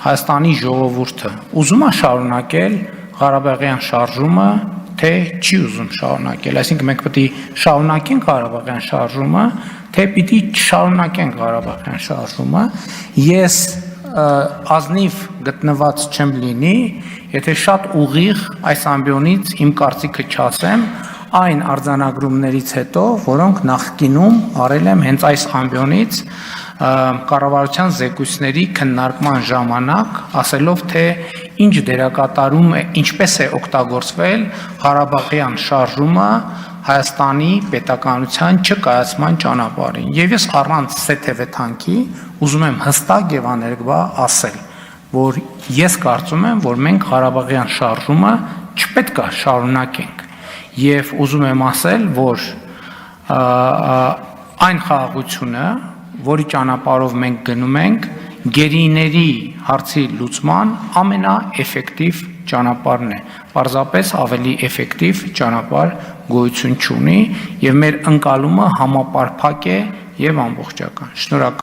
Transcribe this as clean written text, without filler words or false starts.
Հայաստանի ժողովուրդը ուզում է շարունակել Ղարաբաղյան շարժումը, թե չի ուզում շարունակել, այսինքն մենք պետք է շարունակենք Ղարաբաղյան շարժումը, թե պիտի չշարունակենք Ղարաբաղյան շարժումը, ես ազնիվ գտնված չեմ լինի, եթե շատ ուղիղ այս ամբիոնից իմ կարծիքը չասեմ, այն արձանագրումներից հետո, որոնք նախկինում արել եմ հենց այս ամբիոնից կառավարության զեկույցների քննարկման ժամանակ, ասելով, թե ինչ դերակատարում է, ինչպես է օգտագործվել Ղարաբաղյան շարժումը Հայաստանի պետականության չկայացման ճանապարհին։ Եվ ես առանց սեթևեթանքի ուզում եմ հստակ եւ աներկբա ասել, որ ես կարծում եմ, որ մենք Ղարաբաղյան շարժումը չպետք է շարունակենք։ Եվ ուզում եմ ասել, որ այն խաղաղությունը, որի ճանապարհով մենք գնում ենք, գերիների հարցի լուծման ամենաէֆեկտիվ ճանապարհն է։ Պարզապես ավելի էֆեկտիվ ճանապարհ գոյություն չունի, եւ մեր ընկալումը համապարփակ է եւ ամբողջական։ Շնորհակալ